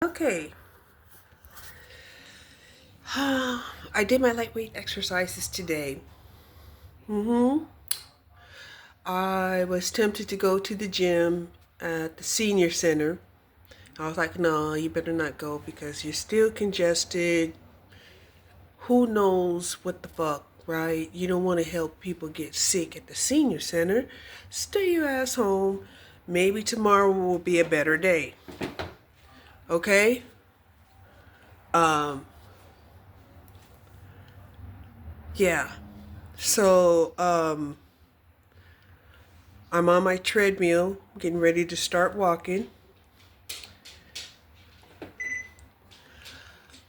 Okay. I did my lightweight exercises today. I was tempted to go to the gym at the senior center. I was like, no, you better not go because you're still congested. Who knows what the fuck, right? You don't want to help people get sick at the senior center. Stay your ass home. Maybe tomorrow will be a better day. Okay? Yeah. So, I'm on my treadmill, getting ready to start walking.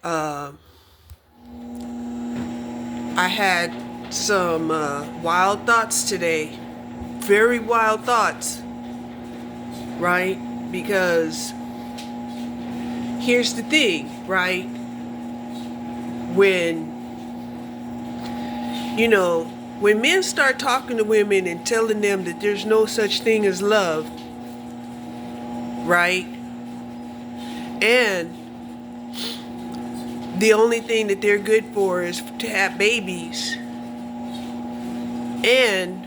I had some wild thoughts today. Very wild thoughts, right? Because here's the thing, right? When, when men start talking to women and telling them that there's no such thing as love, right? And the only thing that they're good for is to have babies. And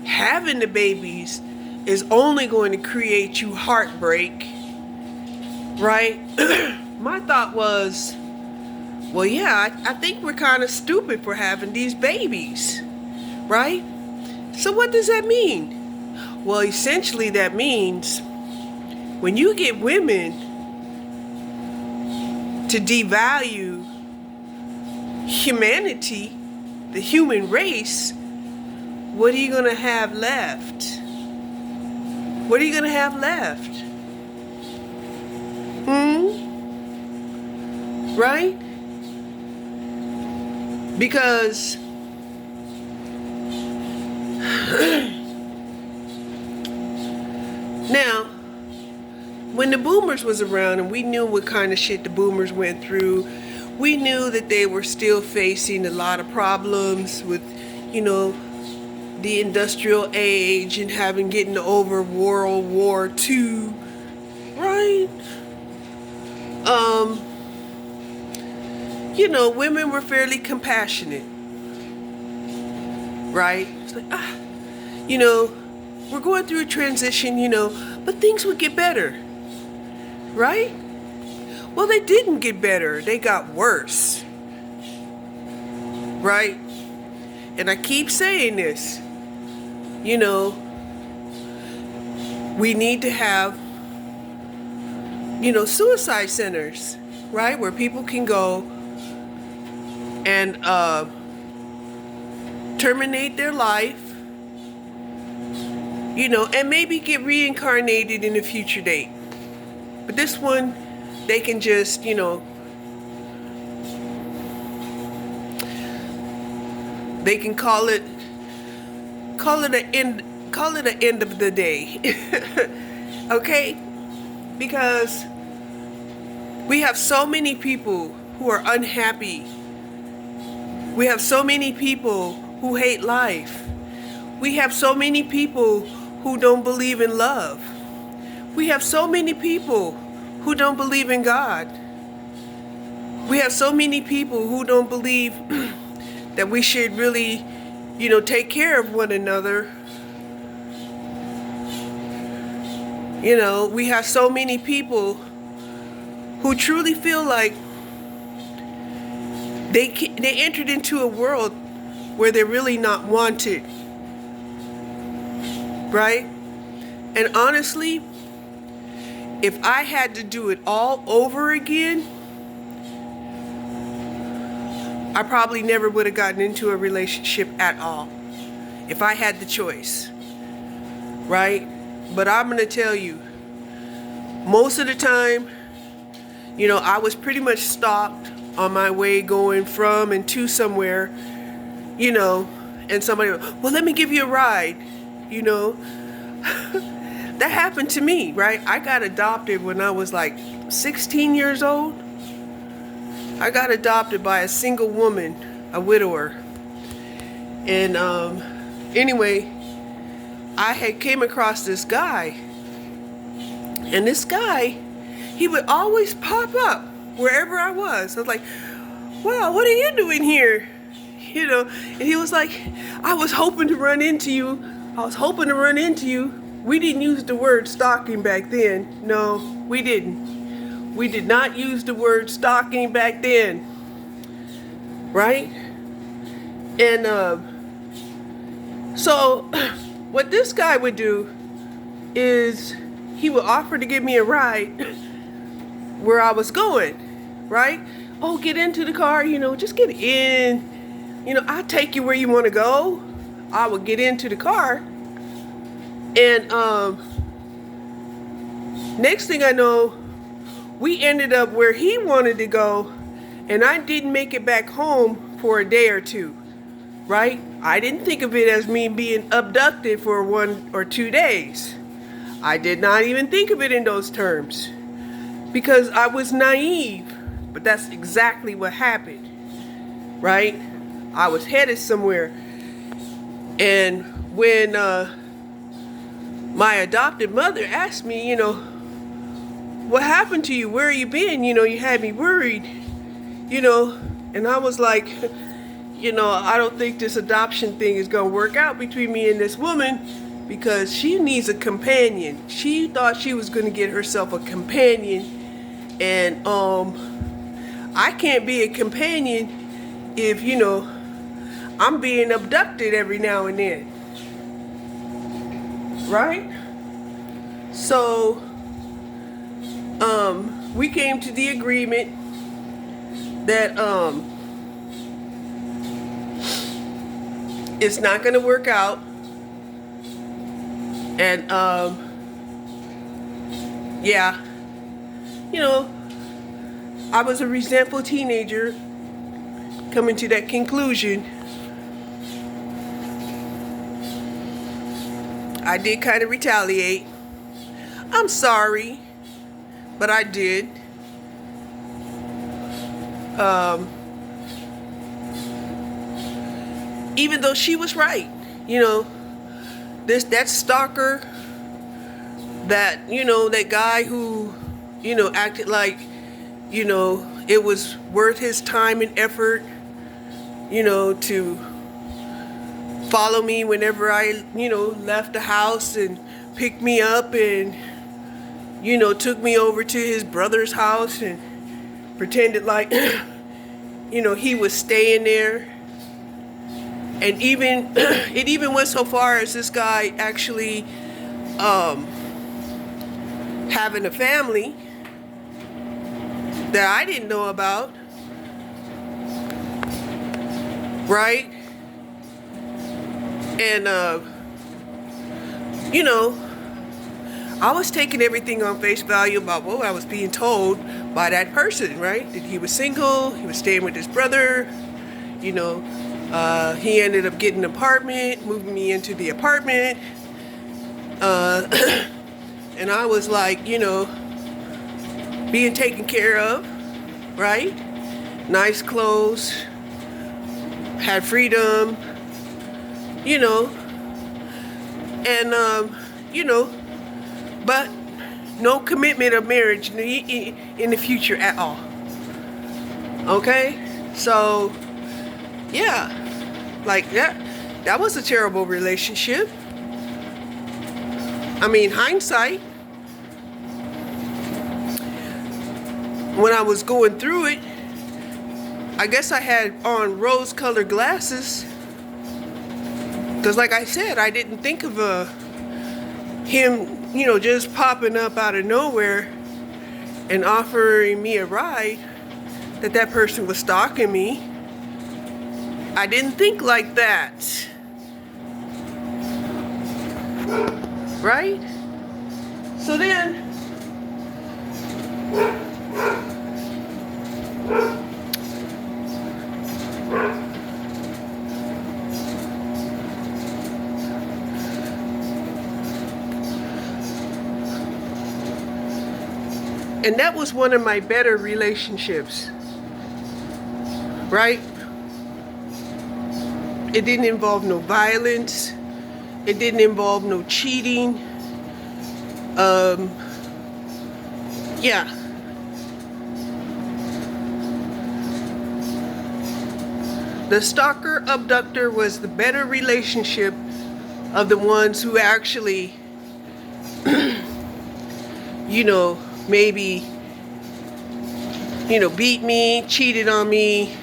having the babies is only going to create you heartbreak, right? My thought was, well, yeah, I think we're kind of stupid for having these babies, right? So what does that mean? Well, essentially that means when you get women to devalue humanity, the human race, what are you going to have left? What are you going to have left? Right? Because now, when the boomers was around and we knew what kind of shit the boomers went through, we knew that they were still facing a lot of problems with, the industrial age and getting over World War II, right? Women were fairly compassionate, right? It's like, we're going through a transition, but things would get better, right? Well, they didn't get better. They got worse, right? And I keep saying this, we need to have, suicide centers, right? Where people can go and terminate their life, and maybe get reincarnated in a future date. But this one, they can just, they can call it an end of the day. Okay? Because we have so many people who are unhappy. We have so many people who hate life. We have so many people who don't believe in love. We have so many people who don't believe in God. We have so many people who don't believe that we should really, take care of one another. We have so many people who truly feel like they entered into a world where they're really not wanted, right? And honestly, if I had to do it all over again, I probably never would have gotten into a relationship at all if I had the choice, right? But I'm going to tell you, most of the time, I was pretty much stopped on my way going from and to somewhere, and somebody, well, let me give you a ride, That happened to me, right? I got adopted when I was like 16 years old. I got adopted by a single woman, a widower. And anyway, I had came across this guy. And this guy, he would always pop up wherever I was. I was like, wow, what are you doing here? You know, and he was like, I was hoping to run into you. I was hoping to run into you. We didn't use the word stalking back then. No, we didn't. We did not use the word stalking back then. Right? And so what this guy would do is he would offer to give me a ride where I was going, right? Oh, get into the car, you know, just get in. You know, I'll take you where you want to go. I would get into the car. And next thing I know, we ended up where he wanted to go, and I didn't make it back home for a day or two, right? I didn't think of it as me being abducted for 1 or 2 days. I did not even think of it in those terms because I was naive, but that's exactly what happened, right? I was headed somewhere, and when my adopted mother asked me, you know, what happened to you? Where have you been? You know, you had me worried, you know, and I was like, you know, I don't think this adoption thing is going to work out between me and this woman because she needs a companion. She thought she was going to get herself a companion, and I can't be a companion if, you know, I'm being abducted every now and then. Right? So, we came to the agreement that it's not going to work out, and yeah, you know, I was a resentful teenager coming to that conclusion. I did kind of retaliate. I'm sorry, but I did. Even though she was right, you know, that stalker, that, you know, that guy who, you know, acted like, you know, it was worth his time and effort, you know, to follow me whenever I, you know, left the house and picked me up and, you know, took me over to his brother's house and pretended like, you know, he was staying there. And even, it even went so far as this guy actually having a family that I didn't know about, right? And, you know, I was taking everything on face value about what I was being told by that person, right? That he was single, he was staying with his brother, you know. He ended up getting an apartment, moving me into the apartment. And I was like, you know, being taken care of, right? Nice clothes, had freedom, you know. And, you know, but no commitment of marriage in the future at all. Okay? So, yeah, like that was a terrible relationship. I mean, hindsight, when I was going through it, I guess I had on rose-colored glasses. Because like I said, I didn't think of him, you know, just popping up out of nowhere and offering me a ride, that person was stalking me. I didn't think like that. Right? So then, and that was one of my better relationships. Right? It didn't involve no violence. It didn't involve no cheating. Yeah, The stalker abductor was the better relationship of the ones who actually, maybe, beat me, cheated on me,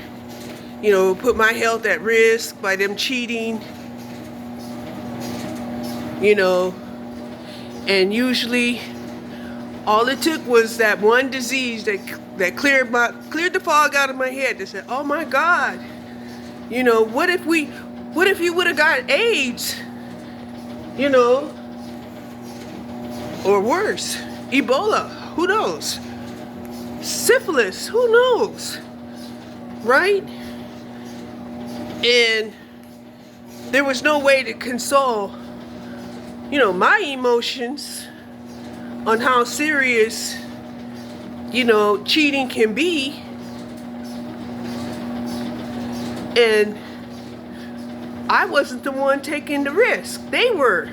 put my health at risk by them cheating, and usually all it took was that one disease that cleared the fog out of my head. They said, "Oh my God, what if you would have got AIDS, or worse, Ebola? Who knows? Syphilis? Who knows? Right?" And there was no way to console, my emotions on how serious, cheating can be. And I wasn't the one taking the risk. They were.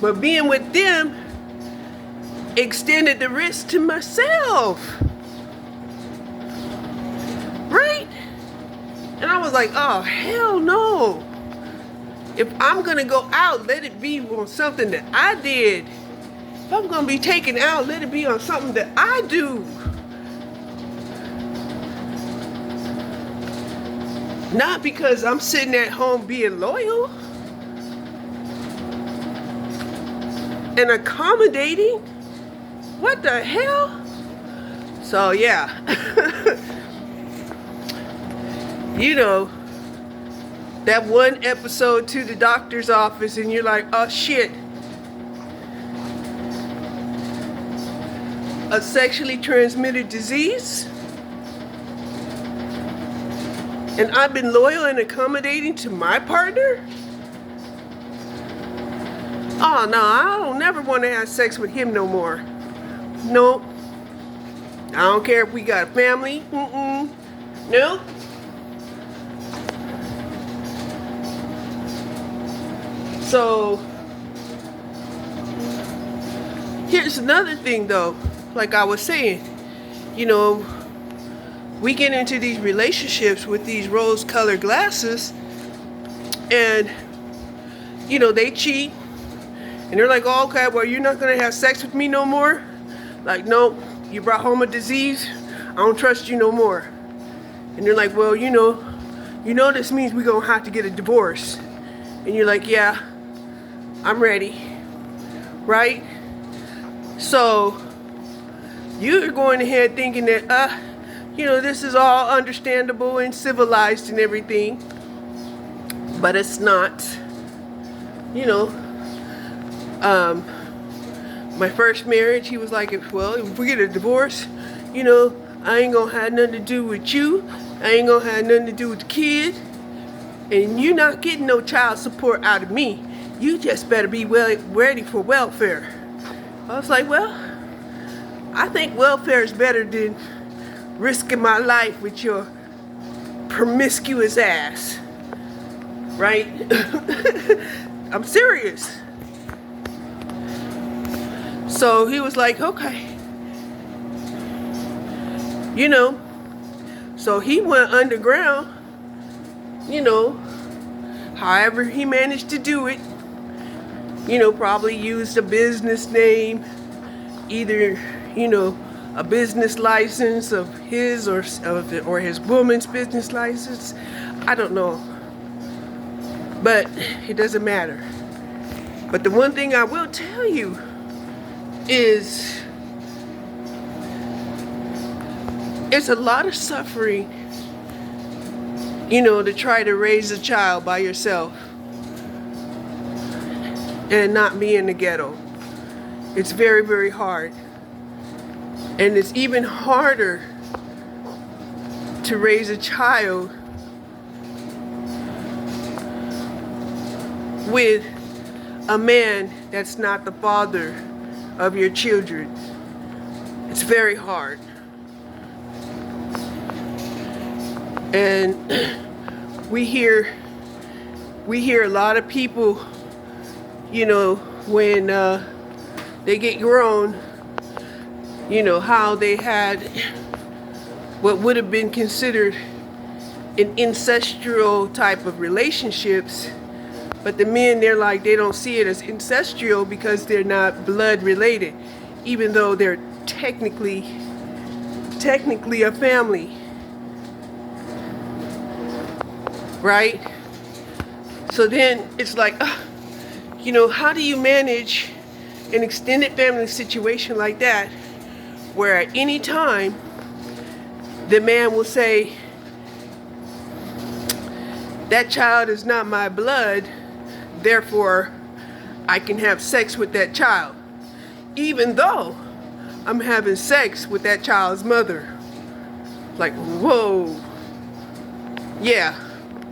But being with them extended the risk to myself. Right? And I was like, oh, hell no. If I'm going to go out, let it be on something that I did. If I'm going to be taken out, let it be on something that I do. Not because I'm sitting at home being loyal and accommodating. What the hell? So yeah. That one episode to the doctor's office and you're like, oh shit. A sexually transmitted disease? And I've been loyal and accommodating to my partner? Oh no, I don't never want to have sex with him no more. Nope. I don't care if we got a family. Nope. So, here's another thing though, like I was saying, we get into these relationships with these rose-colored glasses and, they cheat and they're like, oh, okay, well, you're not going to have sex with me no more? Like, nope, you brought home a disease, I don't trust you no more. And they're like, well, this means we're going to have to get a divorce. And you're like, yeah, I'm ready, right? So you're going ahead thinking that, this is all understandable and civilized and everything, but it's not. My first marriage, he was like, if we get a divorce, I ain't gonna have nothing to do with you. I ain't gonna have nothing to do with the kid. And you're not getting no child support out of me. You just better be ready for welfare. I was like, well, I think welfare is better than risking my life with your promiscuous ass. Right? I'm serious. So he was like, okay. So he went underground, however he managed to do it. Probably used a business name, either, a business license of his or his woman's business license. I don't know. But it doesn't matter. But the one thing I will tell you is it's a lot of suffering, to try to raise a child by yourself and not be in the ghetto. It's very, very hard. And it's even harder to raise a child with a man that's not the father of your children. It's very hard. And we hear a lot of people, when they get grown, how they had what would have been considered in ancestral type of relationships, but the men, they're like, they don't see it as ancestral because they're not blood related, even though they're technically a family, right? So then it's like, how do you manage an extended family situation like that, where at any time the man will say, that child is not my blood, therefore I can have sex with that child, even though I'm having sex with that child's mother. Like, whoa. Yeah,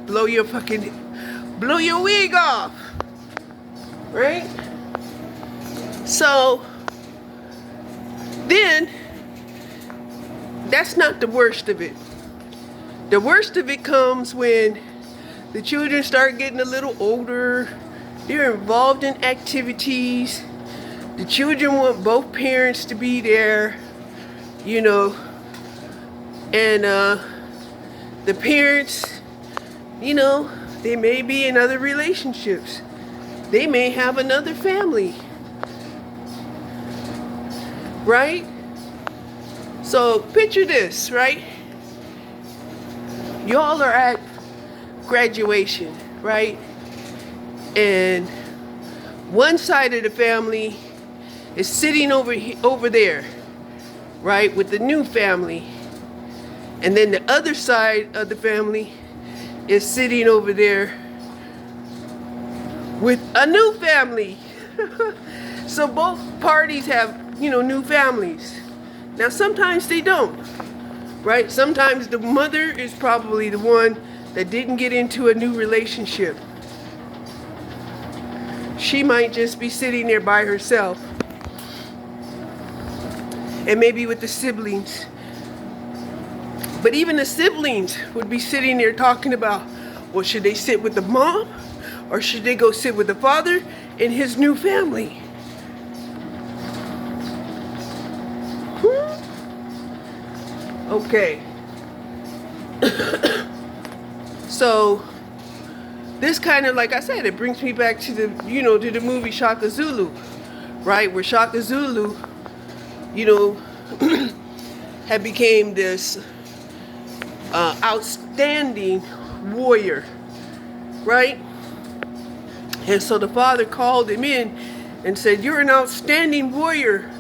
blow your wig off, right? So then that's not the worst of it. The worst of it comes when the children start getting a little older. They're involved in activities. The children want both parents to be there, and the parents, they may be in other relationships. They may have another family, right? So picture this, right? Y'all are at graduation, right? And one side of the family is sitting over there, right, with the new family, and then the other side of the family is sitting over there with a new family. So both parties have, new families. Now sometimes they don't, right? Sometimes the mother is probably the one that didn't get into a new relationship. She might just be sitting there by herself, and maybe with the siblings. But even the siblings would be sitting there talking about, well, should they sit with the mom, or should they go sit with the father in his new family? Okay. So this kind of, like I said, it brings me back to the, to the movie Shaka Zulu, right? Where Shaka Zulu, had became this outstanding warrior, right? And so the father called him in and said, you're an outstanding warrior.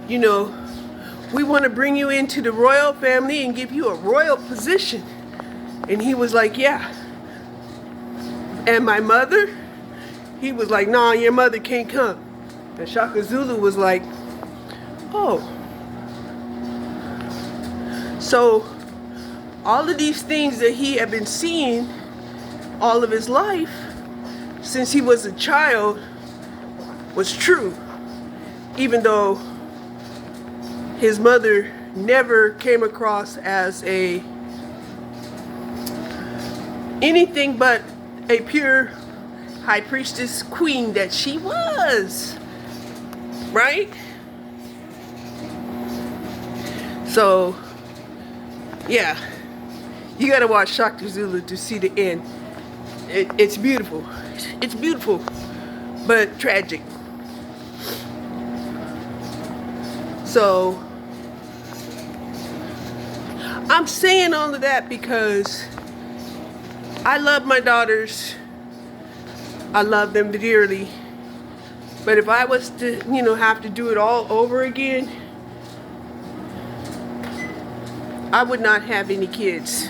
We want to bring you into the royal family and give you a royal position. And he was like, yeah. And my mother? He was like, nah, your mother can't come. And Shaka Zulu was like, oh. So all of these things that he had been seeing all of his life, since he was a child, was true. Even though his mother never came across as anything but a pure high priestess queen that she was, right? So yeah, you gotta watch Shaka Zulu to see the end. It's beautiful. It's beautiful, but tragic. So I'm saying all of that because I love my daughters. I love them dearly. But if I was to, have to do it all over again, I would not have any kids.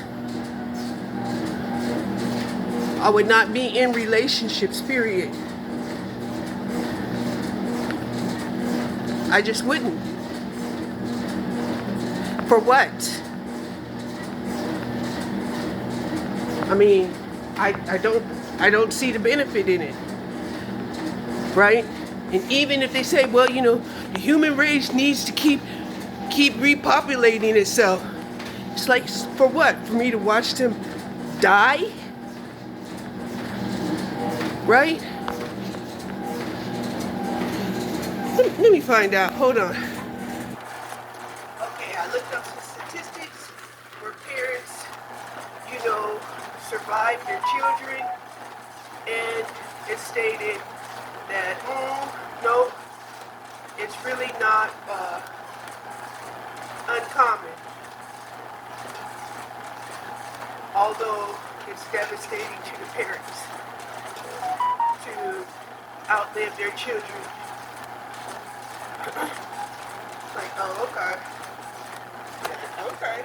I would not be in relationships, period. I just wouldn't. For what? I mean, I don't see the benefit in it, right? And even if they say, well, the human race needs to keep repopulating itself, it's like, for what? For me to watch them die? Right? Let me find out. Hold on. Okay, I looked up some statistics where parents, survive their children, and it stated that, no, it's really not uncommon, although it's devastating to the parents to outlive their children. Like, oh, okay. Okay.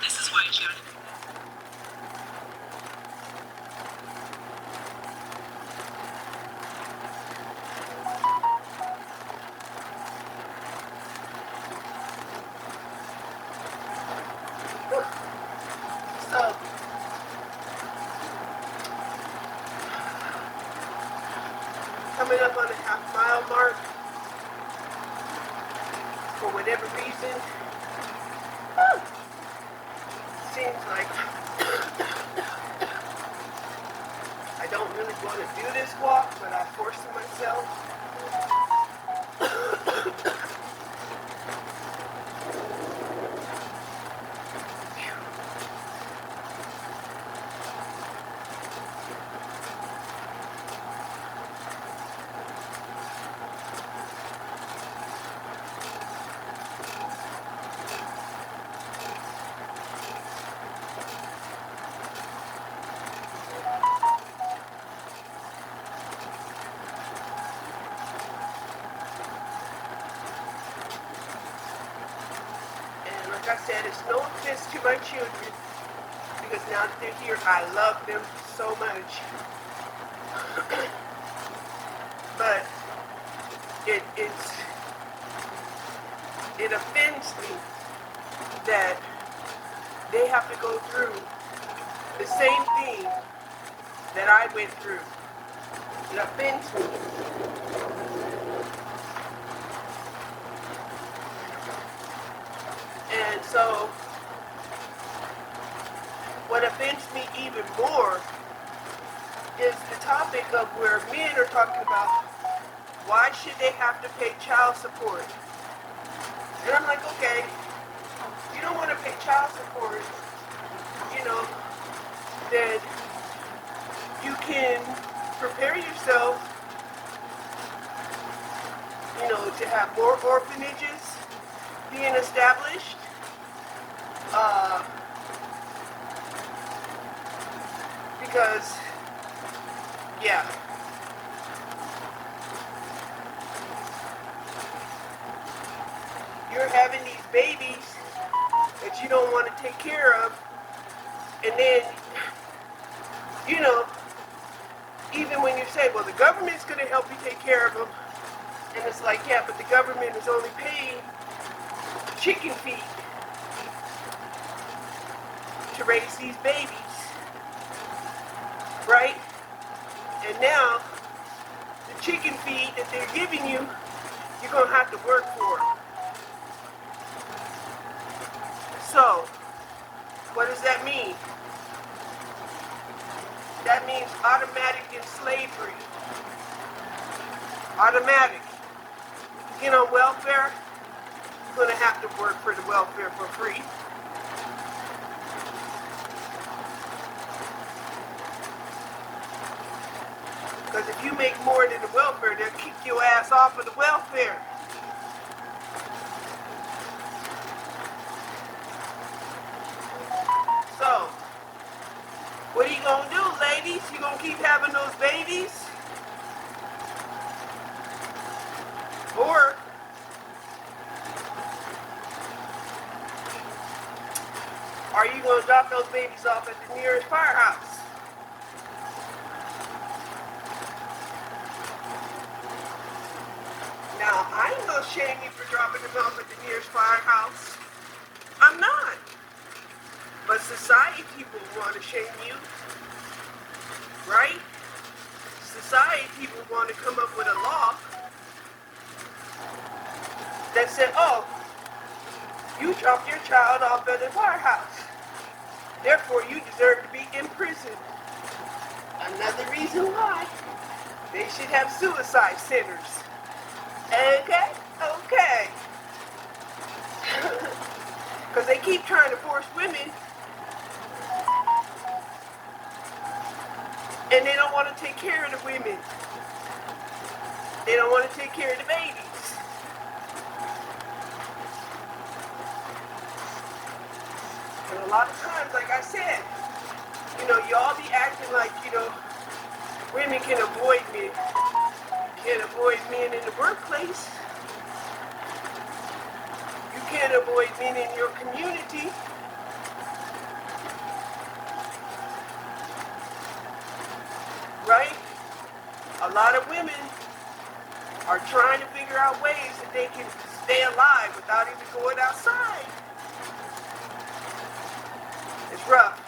This is why June. So, coming up on the half-mile mark, for whatever reason, seems like I don't really want to do this walk, but I force myself. And like I said, it's no offense to my children, because now that they're here, I love them so much. But it offends me that they have to go through the same thing that I went through. It offends me. And so, what offends me even more is the topic of where men are talking about why should they have to pay child support. And I'm like, okay, you don't want to pay child support, then you can prepare yourself, to have more orphanages being established. Because, yeah, you're having these babies that you don't want to take care of, and then, even when you say, well, the government's going to help you take care of them, and it's like, yeah, but the government is only paying chicken feed to raise these babies, right? And now, the chicken feed that they're giving you, you're going to have to work for. So, what does that mean? That means automatic in slavery. Automatic. You get on welfare, you're going to have to work for the welfare for free. Because if you make more than the welfare, they'll kick your ass off of the welfare. So, what are you going to do, ladies? You going to keep having those babies? Or are you going to drop those babies off at the nearest firehouse? Now, I ain't going to shame you for dropping them off at the nearest firehouse. I'm not. But society will want to shame you, right? Society will want to come up with a law that said, oh, you dropped your child off at the firehouse. Therefore, you deserve to be in prison. Another reason why They should have suicide centers. Okay? Okay. Because they keep trying to force women, and they don't want to take care of the women. They don't want to take care of the babies. And a lot of times, like I said, y'all be acting like, women can avoid men. Can't avoid men in the workplace. You can't avoid men in your community. Right? A lot of women are trying to figure out ways that they can stay alive without even going outside. It's rough.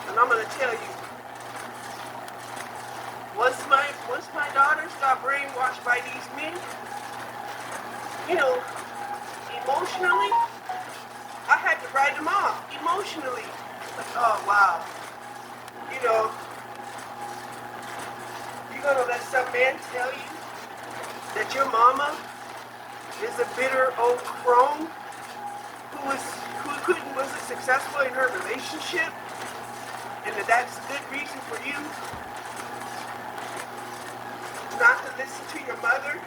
And I'm gonna tell you, once my daughters got brainwashed by these men, emotionally, I had to write them off. Emotionally, like, oh wow, you're gonna let some man tell you that your mama is a bitter old crone who wasn't successful in her relationship, and that's a good reason for you not to listen to your mother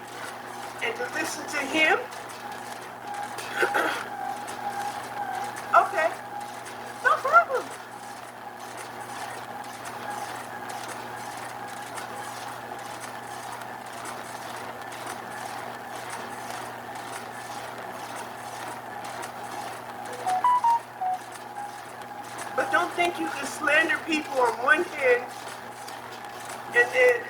and to listen to him? Okay, no problem. But don't think you can slander people on one hand and then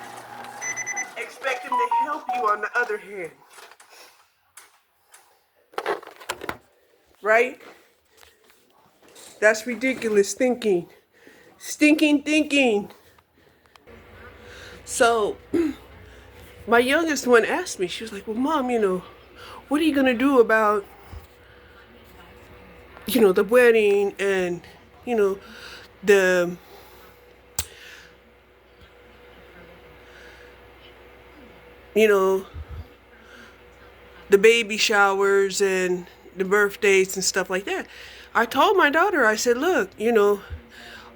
expect them to help you on the other hand. Right? That's ridiculous thinking. Stinking thinking. So, my youngest one asked me, she was like, well, Mom, what are you going to do about, the wedding and, the the baby showers and the birthdays and stuff like that. I told my daughter, I said, look,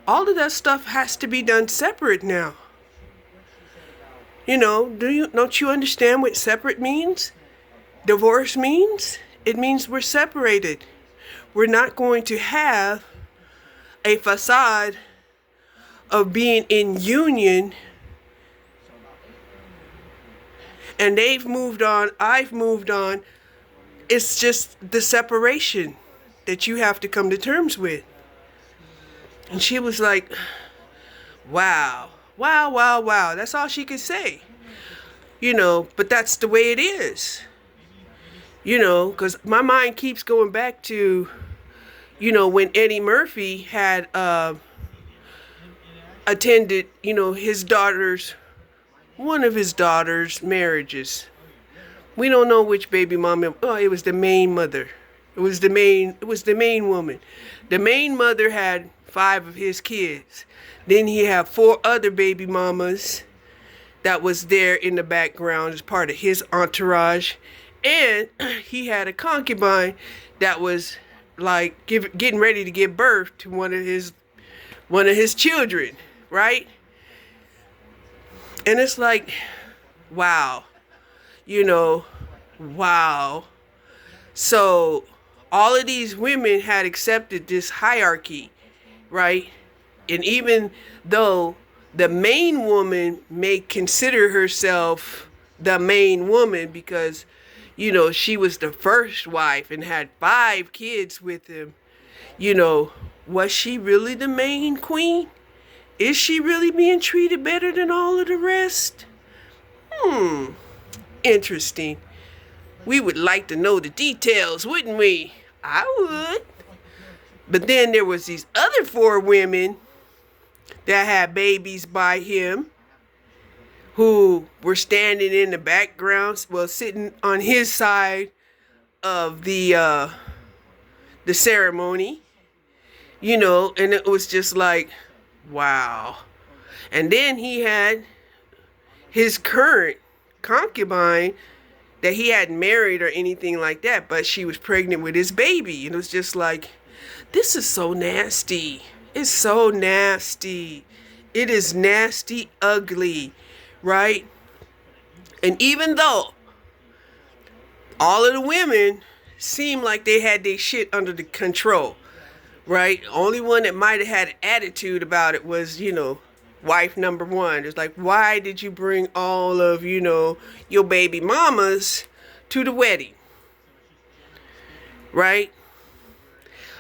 all of that stuff has to be done separate now. Don't you understand what separate means? Divorce means? It means we're separated. We're not going to have a facade of being in union. And they've moved on, I've moved on. It's just the separation that you have to come to terms with. And she was like, wow, wow, wow, wow. That's all she could say. But that's the way it is. Because my mind keeps going back to, when Eddie Murphy had attended, one of his daughter's marriages. We don't know which baby mama. Oh, it was the main mother. It was the main woman. The main mother had 5 of his kids. Then he had 4 other baby mamas that was there in the background as part of his entourage. And he had a concubine that was like getting ready to give birth to one of his children, right? And it's like, wow, wow. So all of these women had accepted this hierarchy, right? And even though the main woman may consider herself the main woman because, she was the first wife and had 5 kids with him, was she really the main queen? Is she really being treated better than all of the rest? Interesting. We would like to know the details, wouldn't we? I would. But then there was these other 4 women that had babies by him who were standing in the background, well, sitting on his side of the ceremony, you know, and it was just like, wow. And then he had his current concubine that he hadn't married or anything like that, but she was pregnant with his baby. And it was just like, this is so nasty. It's so nasty. It is nasty, ugly, right? And even though all of the women seemed like they had their shit under the control, right? Only one that might have had an attitude about it was, you know, wife number 1. It's like, why did you bring all of, you know, your baby mamas to the wedding? Right?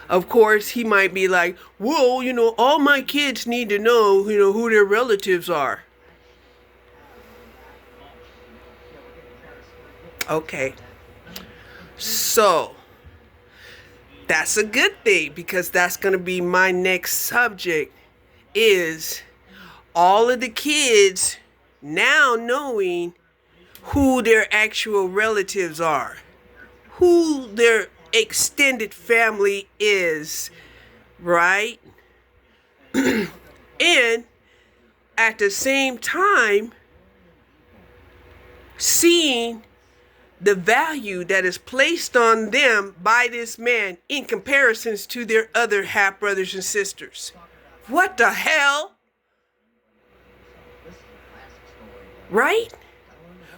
Of course, he might be like, well, you know, all my kids need to know, you know, who their relatives are. Okay. So, that's a good thing, because that's going to be my next subject, is all of the kids now knowing who their actual relatives are, who their extended family is, right? And at the same time, seeing the value that is placed on them by this man in comparisons to their other half brothers and sisters. What the hell? Right?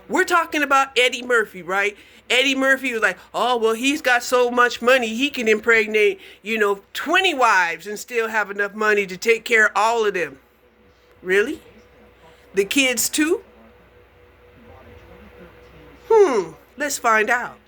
We're talking about Eddie Murphy, right? Eddie Murphy was like, oh, well, he's got so much money, he can impregnate, you know, 20 wives and still have enough money to take care of all of them. Really? The kids too? Let's find out.